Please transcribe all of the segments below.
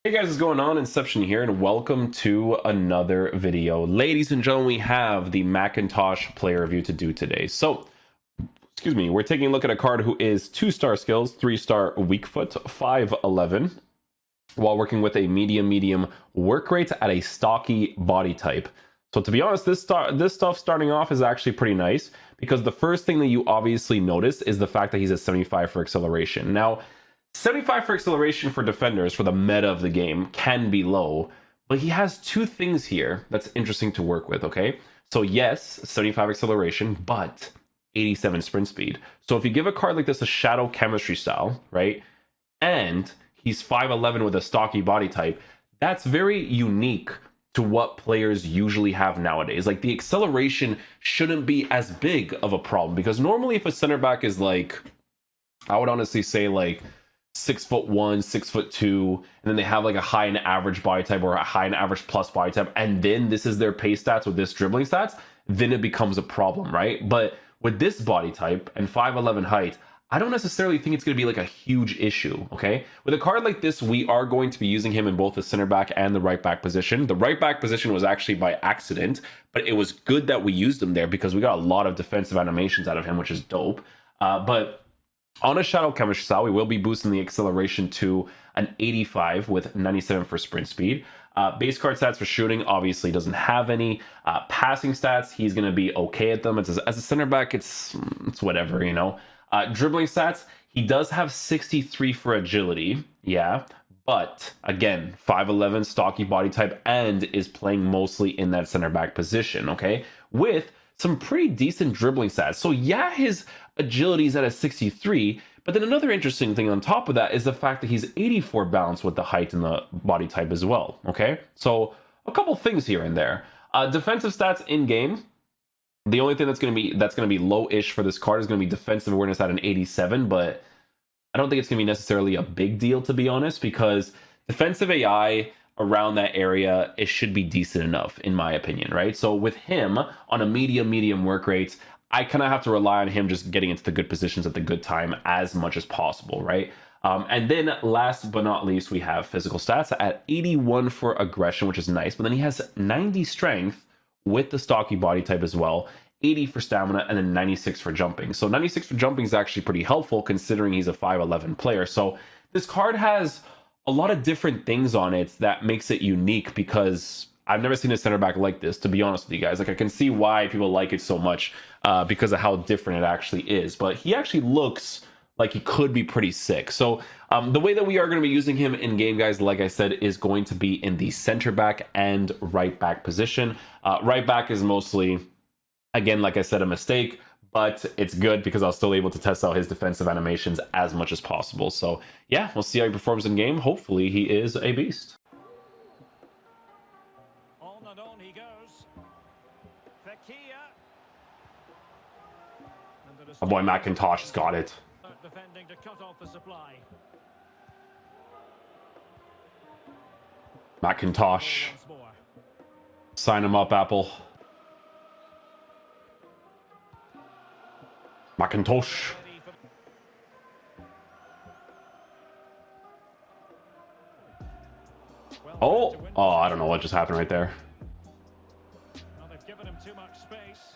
Hey guys, what's going on? Inception here, and welcome to another video. Ladies and gentlemen, we have the Mac-Intosh player review to do today. So, excuse me, we're taking a look at a card who is 2-star skills, 3-star weak foot, 5'11", while working with a medium work rate at a stocky body type. So to be honest, this stuff starting off is actually pretty nice, because the first thing that you obviously notice is the fact that he's at 75 for acceleration. Now, 75 for acceleration for defenders for the meta of the game can be low, but he has two things here that's interesting to work with, okay? So yes, 75 acceleration, but 87 sprint speed. So if you give a card like this a shadow chemistry style, right, and he's 5'11 with a stocky body type, that's very unique to what players usually have nowadays. Like, the acceleration shouldn't be as big of a problem, because normally if a center back is like, I would honestly say like 6'1", 6'2", and then they have like a high and average body type or a high and average plus body type, and then this is their pace stats with this dribbling stats, then it becomes a problem, right? But with this body type and 5'11 height, I don't necessarily think it's going to be like a huge issue, okay? With a card like this, we are going to be using him in both the center back and the right back position. The right back position was actually by accident, but it was good that we used him there because we got a lot of defensive animations out of him, which is dope. But on a shadow chemistry style, we will be boosting the acceleration to an 85 with 97 for sprint speed. Base card stats for shooting obviously doesn't have any. Passing stats, he's going to be okay at them. As a center back, it's whatever, you know. Dribbling stats, he does have 63 for agility, yeah, but again, 5'11", stocky body type, and is playing mostly in that center back position, okay, with some pretty decent dribbling stats. So yeah, his agility is at a 63, but then another interesting thing on top of that is the fact that he's 84 balanced with the height and the body type as well, okay? So a couple things here and there. Defensive stats in game, the only thing that's going to be low-ish for this card is going to be defensive awareness at an 87, but I don't think it's going to be necessarily a big deal, to be honest, because defensive AI around that area, it should be decent enough, in my opinion, right? So with him on a medium work rate, I kind of have to rely on him just getting into the good positions at the good time as much as possible, right? And then last but not least, we have physical stats at 81 for aggression, which is nice, but then he has 90 strength with the stocky body type as well, 80 for stamina, and then 96 for jumping. So 96 for jumping is actually pretty helpful considering he's a 5'11 player. So this card has a lot of different things on it that makes it unique, because I've never seen a center back like this, to be honest with you guys. Like, I can see why people like it so much because of how different it actually is. But he actually looks like he could be pretty sick. So the way that we are going to be using him in game, guys, like I said, is going to be in the center back and right back position. Right back is mostly, again, like I said, a mistake, but it's good because I was still able to test out his defensive animations as much as possible. So yeah, we'll see how he performs in game. Hopefully he is a beast. On and on he goes. My boy Mac-Intosh has got it. Defending to cut off the supply. Mac-Intosh. Sign him up, Apple. Mac-Intosh. Oh, I don't know what just happened right there.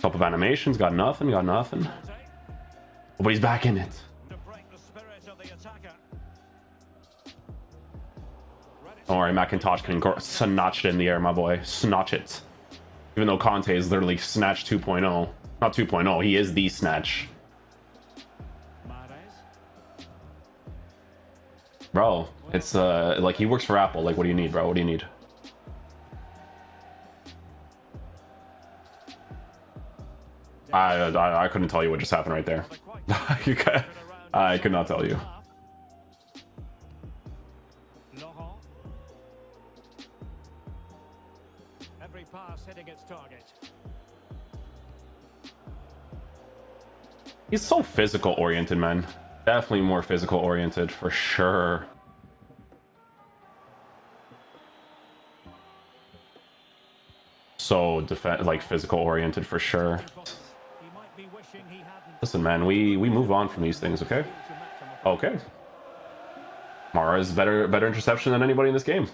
Couple of animations, got nothing. Oh, but he's back in it. Don't worry, Mac-Intosh can snatch it in the air, my boy. Snatch it. Even though Conte is literally Snatch 2.0. Not 2.0, he is the Snatch. Bro, it's like, he works for Apple. Like, what do you need, bro? What do you need? I couldn't tell you what just happened right there. I could not tell you. Every pass hitting its target. He's so physical oriented, man. Definitely more physical oriented for sure. So like physical oriented for sure. Listen, man, we move on from these things, okay? Okay. Mara's better interception than anybody in this game.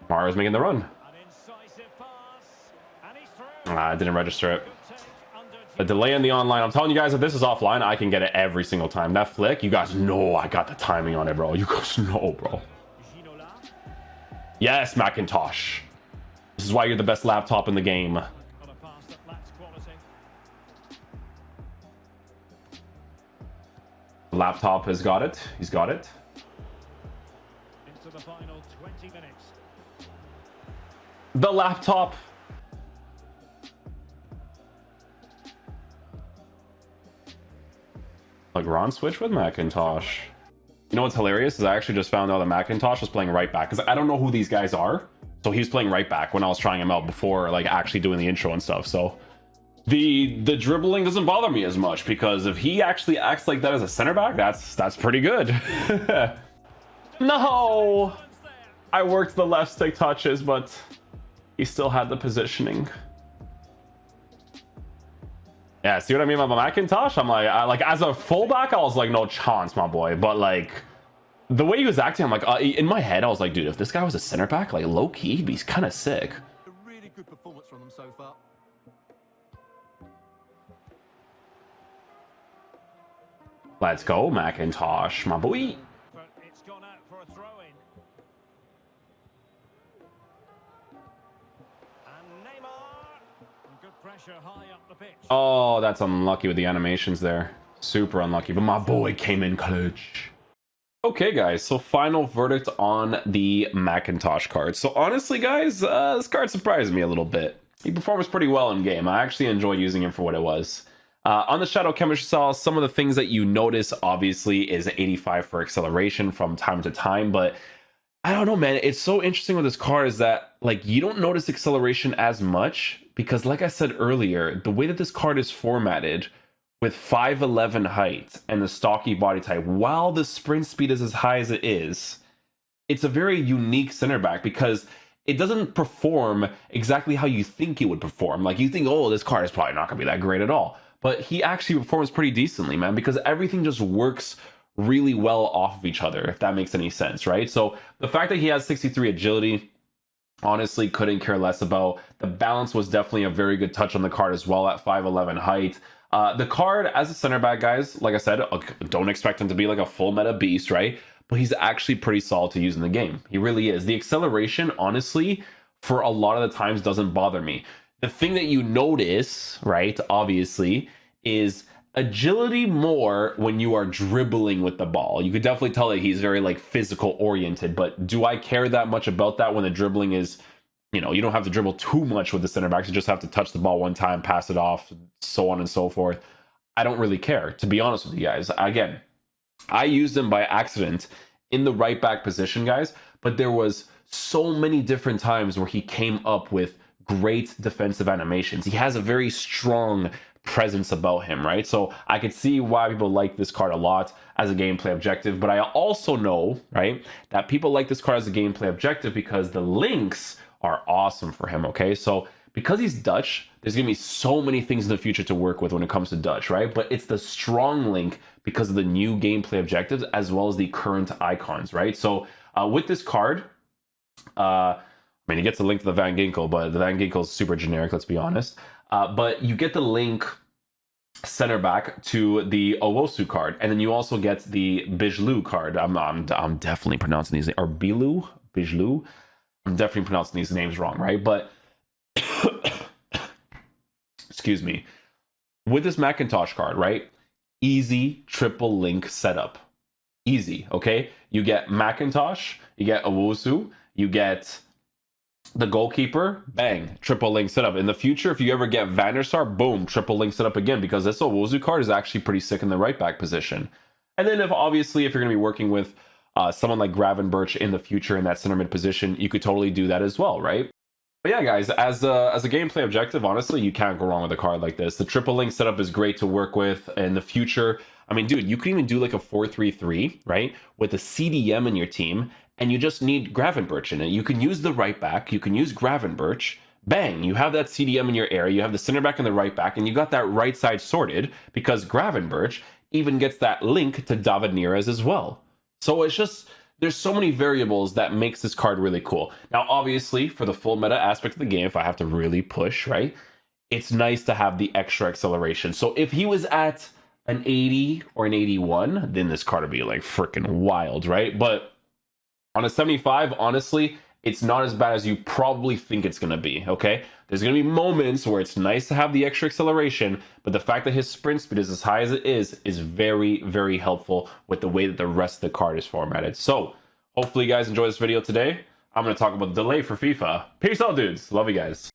Mara's making the run. An incisive pass. And he's through. I didn't register it. Good take under The delay in the online. I'm telling you guys, if this is offline, I can get it every single time. That flick, you guys know I got the timing on it, bro. You guys know, bro. Ginola. Yes, Mac-Intosh. This is why you're the best laptop in the game. On a pass that lacks quality. The laptop has got it. He's got it. Into the final 20 minutes. The laptop. Like Ron switch with Mac-Intosh. You know what's hilarious is I actually just found out that Mac-Intosh was playing right back because I don't know who these guys are. So he was playing right back when I was trying him out before like actually doing the intro and stuff. So the dribbling doesn't bother me as much because if he actually acts like that as a center back, that's pretty good. No, I worked the left stick touches, but he still had the positioning. Yeah, see what I mean about Mac-Intosh? I'm like, as a fullback, I was like, no chance, my boy. But like, the way he was acting, I'm like, in my head, I was like, dude, if this guy was a center back, like low key, he'd be kind of sick. A really good performance from them so far. Let's go, Mac-Intosh, my boy. But it's gone out for a throw-in. And Neymar. Good pressure high up the pitch. Oh, that's unlucky with the animations there. Super unlucky, but my boy came in clutch. Okay, guys, so final verdict on the Mac-Intosh card. So honestly, guys, this card surprised me a little bit. He performs pretty well in game. I actually enjoyed using him for what it was. On the Shadow Chemistry Cell, some of the things that you notice, obviously, is 85 for acceleration from time to time, but I don't know, man. It's so interesting with this card is that, like, you don't notice acceleration as much because, like I said earlier, the way that this card is formatted with 5'11 height and the stocky body type, while the sprint speed is as high as it is, it's a very unique center back because it doesn't perform exactly how you think it would perform. Like, you think, oh, this card is probably not going to be that great at all. But he actually performs pretty decently, man, because everything just works really well off of each other, if that makes any sense, right? So the fact that he has 63 agility, honestly, couldn't care less about. The balance was definitely a very good touch on the card as well at 5'11 height. The card as a center back, guys, like I said, don't expect him to be like a full meta beast, right? But he's actually pretty solid to use in the game. He really is. The acceleration, honestly, for a lot of the times doesn't bother me. The thing that you notice, right, obviously, is agility more when you are dribbling with the ball. You could definitely tell that he's very like physical oriented, but do I care that much about that when the dribbling is, you know, you don't have to dribble too much with the center backs. You just have to touch the ball one time, pass it off, so on and so forth. I don't really care, to be honest with you guys. Again, I used him by accident in the right back position, guys, but there was so many different times where he came up with great defensive animations. He has a very strong presence about him, right? So I could see why people like this card a lot as a gameplay objective, but I also know, right, that people like this card as a gameplay objective because the links are awesome for him, okay? So because he's Dutch, there's gonna be so many things in the future to work with when it comes to Dutch, right? But it's the strong link because of the new gameplay objectives as well as the current icons, right? So with this card, I mean, he gets a link to the Van Ginkel, but the Van Ginkel is super generic, let's be honest. But you get the link center back to the Owosu card, and then you also get the Bijlou card. I'm definitely pronouncing these, or Bijlou. I'm definitely pronouncing these names wrong, right? But excuse me. With this Mac-Intosh card, right? Easy triple link setup. Easy, okay? You get Mac-Intosh, you get Owosu, you get the goalkeeper, bang, triple link setup. In the future, if you ever get Van der Sar, boom, triple link setup again, because this Owosu card is actually pretty sick in the right back position. And then if you're going to be working with someone like Gravenberch in the future in that center mid position, you could totally do that as well, right? But yeah, guys, as a gameplay objective, honestly, you can't go wrong with a card like this. The triple link setup is great to work with in the future. I mean, dude, you could even do like a 4-3-3, right? With a CDM in your team, and you just need Gravenberch in it. You can use the right back, you can use Gravenberch, bang, you have that CDM in your area, you have the center back and the right back, and you got that right side sorted because Gravenberch even gets that link to David Neres as well. So it's just, there's so many variables that makes this card really cool. Now, obviously, for the full meta aspect of the game, if I have to really push, right, it's nice to have the extra acceleration. So if he was at an 80 or an 81, then this card would be like freaking wild, right? But on a 75, honestly, it's not as bad as you probably think it's going to be, okay? There's going to be moments where it's nice to have the extra acceleration, but the fact that his sprint speed is as high as it is very, very helpful with the way that the rest of the card is formatted. So, hopefully you guys enjoy this video today. I'm going to talk about the delay for FIFA. Peace out, dudes. Love you guys.